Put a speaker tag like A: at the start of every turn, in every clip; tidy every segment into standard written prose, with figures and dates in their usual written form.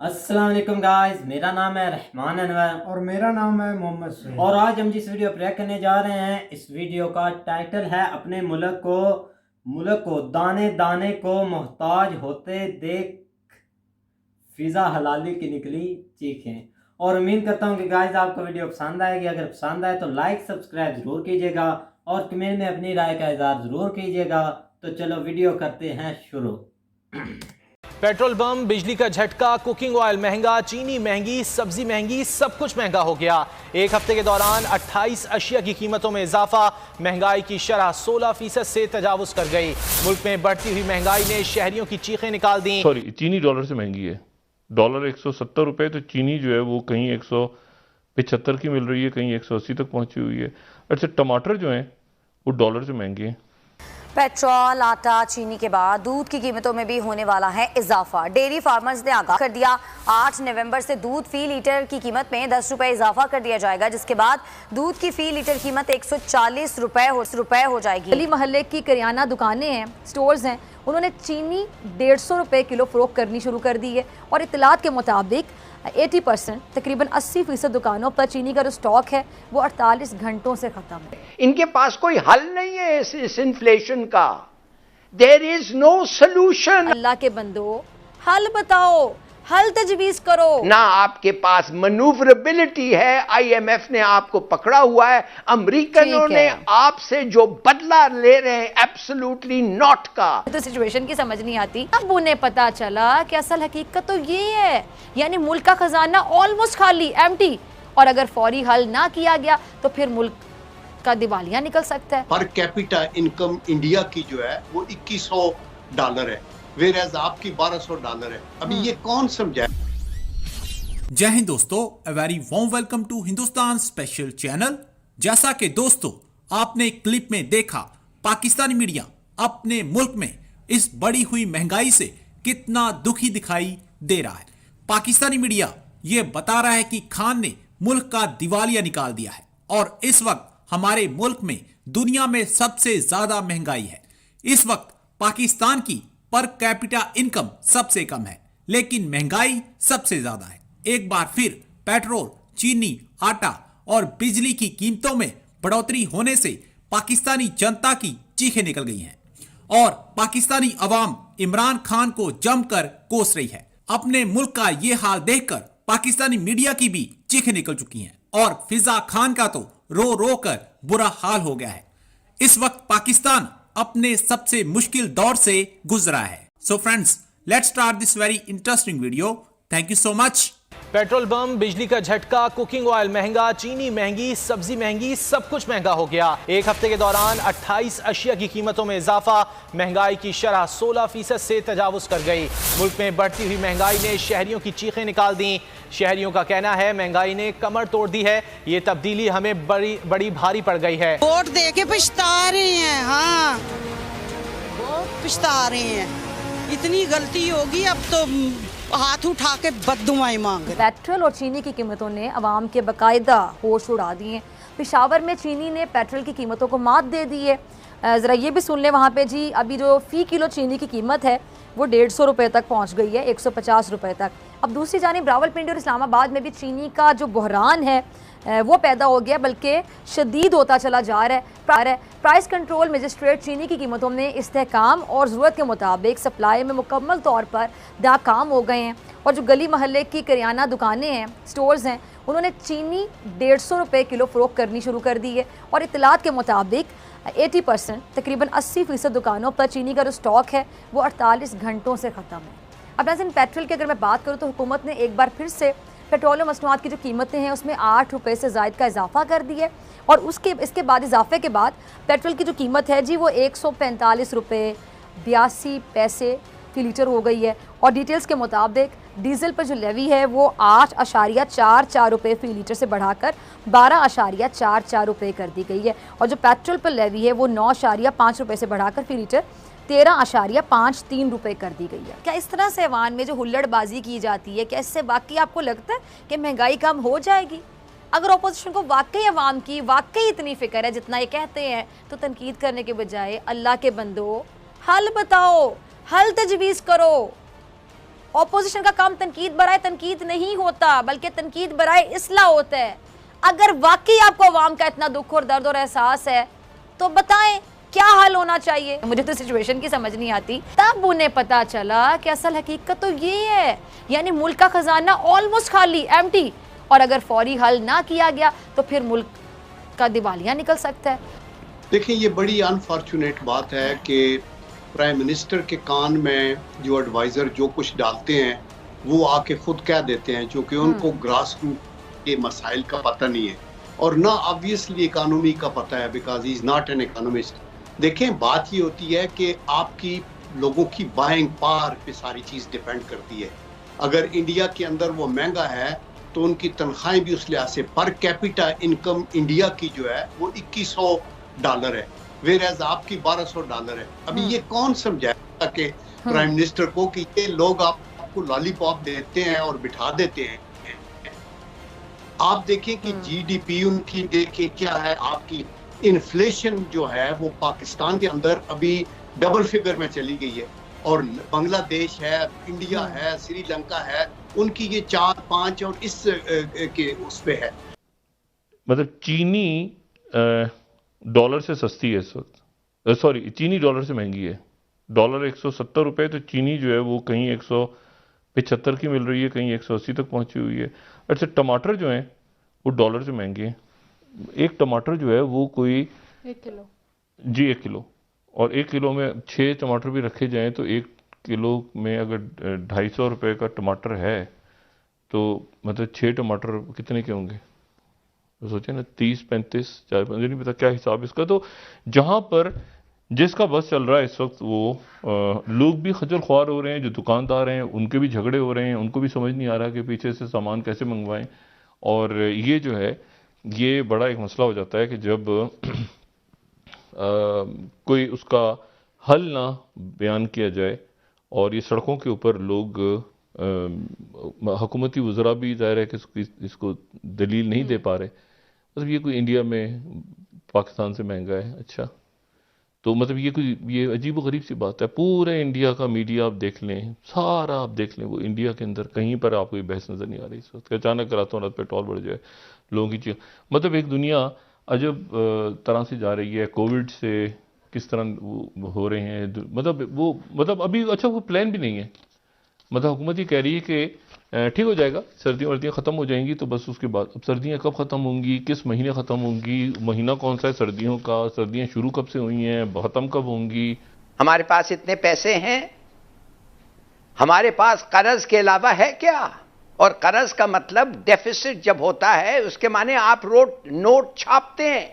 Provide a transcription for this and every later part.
A: अस्सलाम वालेकुम गाइस, मेरा नाम है रहमान अनवर
B: और मेरा नाम है मोहम्मद सुहेल।
A: और आज हम जिस वीडियो पर रिएक्ट करने जा रहे हैं, इस वीडियो का टाइटल है अपने मुल्क को दाने दाने को मोहताज होते देख फिजा हलाली की निकली चीखें। और उम्मीद करता हूं कि गाइस आपको वीडियो पसंद आएगी। अगर पसंद आए तो लाइक सब्सक्राइब जरूर कीजिएगा और कमेंट में अपनी राय का इजहार जरूर कीजिएगा। तो चलो वीडियो करते हैं शुरू।
C: पेट्रोल बम, बिजली का झटका, कुकिंग ऑयल महंगा, चीनी महंगी, सब्जी महंगी, सब कुछ महंगा हो गया। एक हफ्ते के दौरान 28 अशिया की कीमतों में इजाफा, महंगाई की शरह 16% से तजावुज कर गई। मुल्क में बढ़ती हुई महंगाई ने शहरियों की चीखें निकाल दी।
D: चीनी डॉलर से महंगी है। डॉलर 170 रुपए, तो चीनी जो है वो कहीं 175 की मिल रही है, कहीं 180 तक पहुंची हुई है। अच्छा, टमाटर जो हैं वो डॉलर से महंगे हैं।
E: पेट्रोल, आटा, चीनी के बाद दूध की कीमतों में भी होने वाला है इजाफा। डेयरी फार्मर्स ने आगाह कर दिया, 8 नवंबर से दूध फी लीटर की कीमत में 10 रुपए इजाफा कर दिया जाएगा, जिसके बाद दूध की फी लीटर कीमत 140 रुपए हो जाएगी।
F: गली मोहल्ले की करियाना दुकानें हैं, स्टोर्स हैं, उन्होंने चीनी 150 रुपए किलो फरोख्त करनी शुरू कर दी है और इतलात के मुताबिक 80% तकरीबन 80% दुकानों पर चीनी का जो स्टॉक है वो 48 घंटों से खत्म है।
G: इनके पास कोई हल नहीं है इस इन्फ्लेशन का। There is no solution.
F: Allah के बंदो, हल बताओ, हल तजवीज करो।
G: ना आपके पास मनूवरेबिलिटी है, आईएमएफ ने आपको पकड़ा हुआ है, अमेरिकनों ने आपसे जो बदला ले रहे हैं एब्सोल्युटली नॉट का।
F: तो सिचुएशन की समझ नहीं आती। अब उन्हें पता चला कि असल हकीकत तो ये है, यानी मुल्क का खजाना ऑलमोस्ट खाली, एम्प्टी, और अगर फौरी हल ना किया गया तो फिर मुल्क का दिवालिया निकल सकता है।
H: पर कैपिटा इनकम इंडिया की जो है वो $2100 है, वेयरएज आपकी $1200 है। अभी ये कौन समझाए।
I: जय हिंद दोस्तों, a very warm welcome to Hindustan special channel. जैसा कि दोस्तों आपने क्लिप में देखा, पाकिस्तानी मीडिया अपने मुल्क में इस बढ़ी हुई महंगाई से कितना दुखी दिखाई दे रहा है। पाकिस्तानी मीडिया ये बता रहा है कि खान ने मुल्क का दिवालिया निकाल दिया है और इस वक्त हमारे मुल्क में दुनिया में सबसे ज्यादा महंगाई है। इस वक्त पाकिस्तान की पर कैपिटा इनकम सबसे कम है, लेकिन महंगाई सबसे ज्यादा है। एक बार फिर पेट्रोल, चीनी, आटा और बिजली की कीमतों में बढ़ोतरी होने से पाकिस्तानी जनता की चीखें निकल गई हैं और पाकिस्तानी अवाम इमरान खान को जमकर कोस रही है। अपने मुल्क का ये हाल देखकर पाकिस्तानी मीडिया की भी चीखें निकल चुकी हैं और फिजा खान का तो रो रो कर बुरा हाल हो गया है। इस वक्त पाकिस्तान अपने सबसे मुश्किल दौर से गुजरा है। So friends, let's start this very interesting video. Thank you so much.
C: Petrol bomb, बिजली का झटका, कुकिंग ऑयल महंगा, चीनी महंगी, सब्जी महंगी, सब कुछ महंगा हो गया। एक हफ्ते के दौरान 28 अशिया की कीमतों में इजाफा, महंगाई की शरह 16% से तजावुज कर गई। मुल्क में बढ़ती हुई महंगाई ने शहरियों की चीखें निकाल दी। शहरियों का कहना है महंगाई ने कमर तोड़ दी है, ये तब्दीली हमें बड़ी भारी पड़ गई है।
J: वोट दे के पछता रहे हैं, हाँ बहुत पछता रहे हैं। इतनी गलती होगी अब तो हाथ उठा के बददुआएं मांग।
F: पेट्रोल और चीनी की कीमतों ने अवाम के बाकायदा होश उड़ा दिए। पेशावर में चीनी ने पेट्रोल की कीमतों को मात दे दी है। ज़रा ये भी सुन लें वहाँ पे जी, अभी जो फ़ी किलो चीनी की कीमत है वो 150 रुपये तक पहुँच गई है, 150 रुपये तक। अब दूसरी जानिब रावलपिंडी और इस्लामाबाद में भी चीनी का जो बहरान है वो पैदा हो गया, बल्कि शदीद होता चला जा रहा है। प्राइस कंट्रोल मजिस्ट्रेट चीनी की कीमतों में इस्तेहकाम और ज़रूरत के मुताबिक सप्लाई में मुकम्मल तौर पर नाकाम हो गए हैं और जो गली मोहल्ले की करियाना दुकानें हैं, स्टोर्स हैं, उन्होंने चीनी 150 रुपये किलो फरोख्त करनी शुरू कर दी है और इतलात के मुताबिक 80% तकरीबन 80% दुकानों पर चीनी का जो स्टॉक है वो 48 घंटों से ख़त्म है। अब नाज़रीन, पेट्रोल की अगर मैं बात करूँ तो हुकूमत ने एक बार फिर से पेट्रोल और मसनूआत की जो कीमतें हैं उसमें 8 रुपये से ज़ायद का इजाफा कर दिया और इसके बाद इजाफे के बाद पेट्रोल की जो कीमत है जी वो 145 रुपये 82 पैसे फी लीटर हो गई है और डिटेल्स के मुताबिक डीजल पर जो लेवी है वो 8.44 रुपये फी लीटर से बढ़ाकर 12.44 रुपये कर दी गई है और जो पेट्रोल पर लेवी है वो 9.5 रुपये से बढ़ाकर फी लीटर 13.53 रुपये कर दी गई है। क्या इस तरह से अवान में जो हुल्लड़बाजी की जाती है, क्या इससे वाकई आपको लगता है कि महंगाई कम हो जाएगी? अगर अपोजिशन को वाकई अवाम की वाकई इतनी फिक्र है जितना ये कहते हैं, तो तनकीद करने के बजाय अल्लाह के बंदो, हल बताओ, हल तजवीज़ करो ऑपोजिशन का काम तनकीद बराए तनकीद नहीं होता, बल्कि तनकीद बराए इस्लाह होता है। अगर वाकई आपको अवाम का इतना दुख और दर्द और एहसास है तो बताएं क्या हल होना चाहिए। मुझे तो सिचुएशन की समझ नहीं आती। तब उन्हें पता चला कि असल हकीकत तो ये है, यानी मुल्क का खजाना ऑलमोस्ट खाली, एम्प्टी, और अगर फौरी हल ना किया गया तो फिर मुल्क का दिवालिया निकल सकता है।
H: देखिए, ये बड़ी अनफॉर्चुनेट बात है कि प्राइम मिनिस्टर के कान में जो एडवाइजर जो कुछ डालते हैं वो आके खुद कह देते हैं, क्योंकि उनको ग्रास रूट के मसाइल का पता नहीं है और ना ऑब्वियसली इकोनॉमी का पता है, because he is not an economist. देखें, बात ये होती है कि आपकी लोगों की बाइंग पावर पे सारी चीज डिपेंड करती है। अगर इंडिया के अंदर वो महंगा है तो उनकी तनख्वाहें भी उस लिहाज से, पर कैपिटा इनकम इंडिया की जो है वो $2100 है, वेयरएज आपकी $1200 है। अभी ये कौन समझाएगा कि प्राइम मिनिस्टर को कि ये लोग आपको लॉलीपॉप देते हैं और बिठा देते हैं। आप देखें कि जीडीपी उनकी देखें क्या है, आपकी इन्फ्लेशन जो है वो पाकिस्तान के अंदर अभी डबल फिगर में चली गई है, और बांग्लादेश है, इंडिया है, श्रीलंका है, उनकी ये 4-5 और इस के उस पे है।
D: मतलब चीनी डॉलर से सस्ती है इस वक्त, सॉरी चीनी डॉलर से महंगी है। डॉलर 170 रुपये, तो चीनी जो है वो कहीं 175 की मिल रही है, कहीं 180 तक पहुंची हुई है। अच्छा, टमाटर जो हैं वो डॉलर से महंगे हैं। एक टमाटर जो है वो कोई
F: 1 किलो
D: जी 1 किलो, और 1 किलो में 6 टमाटर भी रखे जाएं तो 1 किलो में अगर 250 रुपये का टमाटर है तो मतलब 6 टमाटर कितने के होंगे, तो सोचे ना 30-35 40, मुझे नहीं पता क्या हिसाब इसका। तो जहाँ पर जिसका बस चल रहा है इस वक्त वो लोग भी खजल ख्वार हो रहे हैं, जो दुकानदार हैं उनके भी झगड़े हो रहे हैं, उनको भी समझ नहीं आ रहा कि पीछे से सामान कैसे मंगवाएं। और ये जो है ये बड़ा एक मसला हो जाता है कि जब कोई उसका हल ना बयान किया जाए, और ये सड़कों के ऊपर लोग हुकूमती वज़रा भी ज़ाहिर है कि इसको दलील नहीं दे पा रहे, मतलब ये कोई इंडिया में पाकिस्तान से महंगा है। अच्छा, तो मतलब ये अजीब व गरीब सी बात है। पूरे इंडिया का मीडिया आप देख लें, सारा आप देख लें, वो इंडिया के अंदर कहीं पर आपको ये बहस नज़र नहीं आ रही इस वक्त। अचानक रातों रात पेट्रोल बढ़ जाए, लोगों की चीज़, मतलब एक दुनिया अजब तरह से जा रही है। कोविड से किस तरह हो रहे हैं, मतलब अभी अच्छा वो प्लान भी नहीं है। मतलब हुकूमत ही कह रही है कि ठीक हो जाएगा, सर्दियाँ ख़त्म हो जाएंगी, तो बस उसके बाद अब सर्दियाँ कब ख़त्म होंगी, किस महीने ख़त्म होंगी, महीना कौन सा है सर्दियों का, सर्दियाँ शुरू कब से हुई हैं, ख़त्म कब होंगी।
G: हमारे पास इतने पैसे हैं, हमारे पास कर्ज के अलावा है क्या? और कर्ज का मतलब डेफिसिट जब होता है उसके माने आप नोट छापते हैं,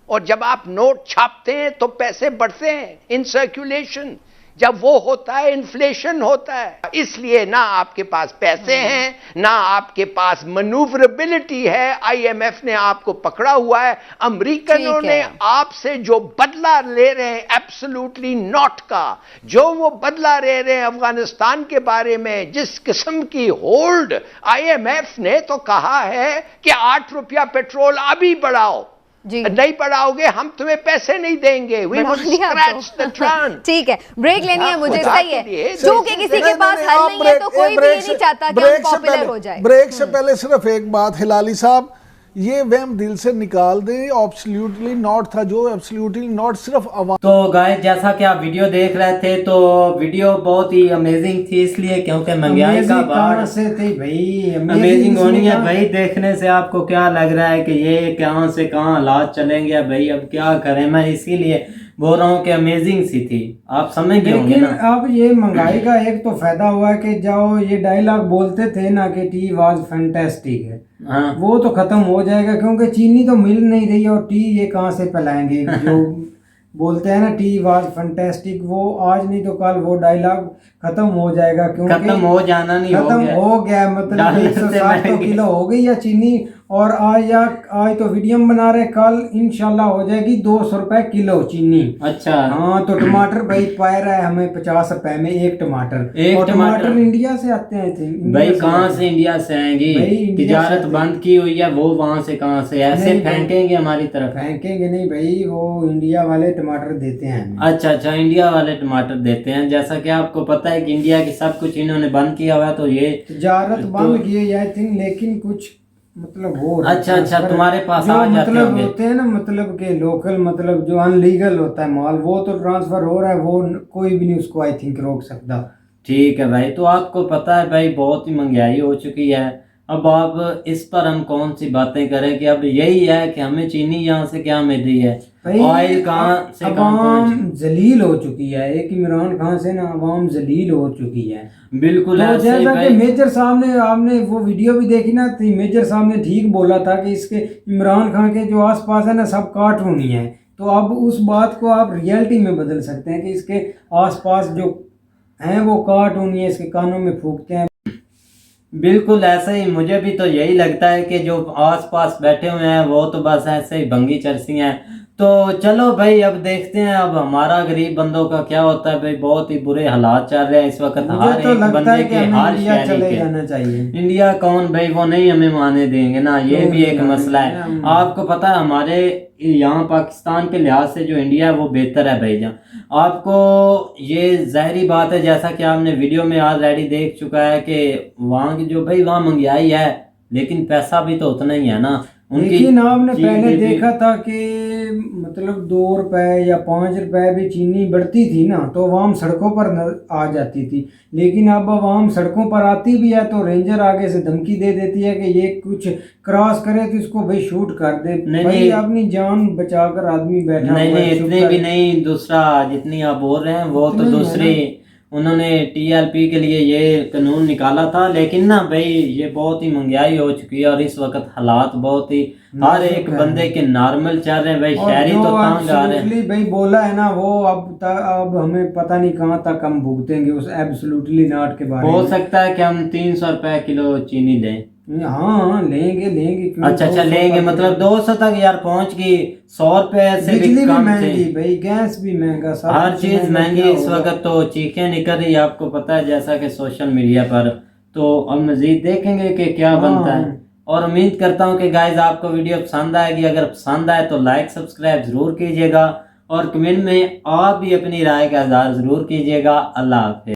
G: और जब आप नोट छापते हैं तो पैसे बढ़ते हैं इन सर्कुलेशन, जब वो होता है इन्फ्लेशन होता है। इसलिए ना आपके पास पैसे हैं, ना आपके पास मनूवरेबिलिटी है। आईएमएफ ने आपको पकड़ा हुआ है, अमेरिकनों ने आपसे जो बदला ले रहे हैं एब्सोल्युटली नॉट का, जो वो बदला ले रहे हैं अफगानिस्तान के बारे में, जिस किस्म की होल्ड, आईएमएफ ने तो कहा है कि 8 रुपया पेट्रोल अभी बढ़ाओ, नहीं बढ़ाओगे हम तुम्हें पैसे नहीं देंगे। We will scratch the trunk।
F: ठीक है, ब्रेक लेनी है मुझे, सही है, क्योंकि किसी के पास हल नहीं है तो कोई भी नहीं चाहता कि हम पॉपुलर हो जाए।
B: ब्रेक से पहले सिर्फ एक बात, हिलाली साहब, ये वहम दिल से निकाल दें, एब्सोल्युटली नॉट था, जो एब्सोल्युटली नॉट सिर्फ आवाज।
A: तो गाइस, जैसा कि आप वीडियो देख रहे थे तो वीडियो बहुत ही अमेजिंग थी, इसलिए क्योंकि महंगाई का बाढ़
B: से थी भाई,
A: अमेजिंग होनी है भाई। देखने से आपको क्या लग रहा है कि ये कहां से कहां हालात चलेंगे भाई, अब क्या करें। मैं इसीलिए बोल रहा हूँ कि अमेजिंग सी थी, आप समझ गए होंगे ना।
B: अब ये महंगाई का एक तो फायदा हुआ है कि जो ये डायलॉग बोलते थे ना कि टी वाज फैंटास्टिक है,
A: हाँ,
B: वो तो खत्म हो जाएगा, क्योंकि चीनी तो मिल नहीं रही और टी ये कहाँ से पिलाएंगे। जो बोलते हैं ना टी वाज फैंटास्टिक, वो आज नहीं तो कल वो डायलॉग खत्म हो जाएगा, क्योंकि
A: खत्म हो जाना नहीं,
B: खत्म हो गया। मतलब 160 किलो हो गई या चीनी, और आज तो वीडियो में बना रहे, कल इंशाल्लाह हो जाएगी 200 रुपए किलो चीनी।
A: अच्छा
B: हाँ, तो टमाटर भाई पाया रहा है हमें 50 रुपए में एक टमाटर।
A: एक
B: और
A: टमाटर
B: इंडिया से आते हैं थे।
A: भाई कहाँ से इंडिया से आएंगी? तिजारत बंद की हुई है, वो वहां से कहाँ से ऐसे फेंकेंगे हमारी तरफ?
B: फेंकेंगे नहीं भाई, वो इंडिया वाले टमाटर देते हैं।
A: अच्छा अच्छा, इंडिया वाले टमाटर देते हैं। जैसा कि आपको पता है कि इंडिया की सब कुछ इन्होंने बंद किया हुआ है, तो ये
B: तिजारत बंद किए आई थिंक, लेकिन कुछ मतलब हो रहा है।
A: अच्छा अच्छा, तुम्हारे पास
B: जो
A: आ जाते
B: मतलब
A: होंगे।
B: होते हैं ना, मतलब के लोकल, मतलब जो अनलीगल होता है माल, वो तो ट्रांसफर हो रहा है, वो कोई भी नहीं उसको आई थिंक रोक सकता।
A: ठीक है भाई, तो आपको पता है भाई बहुत ही महंगाई हो चुकी है। अब आप इस पर हम कौन सी बातें करें कि अब यही है कि हमें चीनी यहाँ से क्या मिल रही है, ऑयल कहाँ से
B: अवाम जलील हो चुकी है। एक इमरान खान से ना अवाम जलील हो चुकी है।
A: बिल्कुल
B: तो
A: ऐसे ही
B: जैसा कि
A: भाई।
B: मेजर साहब ने, आपने वो वीडियो भी देखी ना, तो मेजर साहब ने ठीक बोला था कि इसके इमरान खान के जो आसपास है ना सब कार्टूनी है। तो अब उस बात को आप रियलिटी में बदल सकते हैं कि इसके आसपास जो हैं वो कार्टूनी है, इसके कानों में फूकते हैं।
A: बिल्कुल ऐसे ही मुझे भी तो यही लगता है कि जो आसपास बैठे हुए हैं वो तो बस ऐसे ही भंगी चरसी हैं। तो चलो भाई, अब देखते हैं अब हमारा गरीब बंदों का क्या होता है भाई। बहुत ही बुरे हालात चल रहे हैं इस वक्त हर
B: तो
A: एक
B: लगता
A: बंदे
B: है कि
A: के,
B: हमें
A: हर
B: इंडिया
A: शहरी
B: चले
A: के।
B: जाना चाहिए।
A: इंडिया कौन भाई, वो नहीं हमें माने देंगे ना, ये भी एक मसला है। आपको पता है हमारे यहाँ पाकिस्तान के लिहाज से जो इंडिया है वो बेहतर है भाईजान। आपको ये ज़ाहरी बात है, जैसा कि आपने वीडियो में ऑलरेडी देख चुका है कि वहाँ की जो भाई वहाँ महंगाई है, लेकिन पैसा भी तो उतना ही है ना।
B: लेकिन आपने पहले देखा था कि मतलब 2 रुपए या 5 रुपए भी चीनी बढ़ती थी ना, तो अवाम सड़कों पर आ जाती थी। लेकिन अब अवाम सड़कों पर आती भी है तो रेंजर आगे से धमकी दे देती है कि ये कुछ क्रॉस करे तो इसको भाई शूट कर दे। भाई अपनी जान बचाकर आदमी बैठा
A: नहीं नहीं, इतने भी नहीं। दूसरा जितनी आप बोल रहे हैं वो तो दूसरी, उन्होंने टीएलपी के लिए ये कानून निकाला था। लेकिन ना भाई ये बहुत ही महंगाई हो चुकी है और इस वक्त हालात बहुत ही हर एक बंदे के नॉर्मल चल रहे हैं भाई। शहरी तो तंग आ रहे हैं
B: भाई। बोला है ना वो, अब हमें पता नहीं कहाँ तक हम भुगतेंगे उस एब्सोल्युटली नॉट के बारे में।
A: हो सकता है कि हम 300 रुपए किलो चीनी दें।
B: हाँ लेंगे।
A: अच्छा लेंगे, मतलब 200 तक यार पहुंच गई। 100 रुपए से
B: बिजली भी
A: कम
B: महंगी भाई, गैस भी महंगा,
A: हर चीज महंगी इस वक्त। तो चीखें निकल रही है, आपको पता है, जैसा कि सोशल मीडिया पर। तो अब मजीद देखेंगे कि क्या बनता है। और उम्मीद करता हूँ कि गाइज आपको वीडियो पसंद आएगी। अगर पसंद आए तो लाइक सब्सक्राइब जरूर कीजिएगा और कमेंट में आप भी अपनी राय का इज़हार जरूर कीजिएगा। अल्लाह हाफिज़।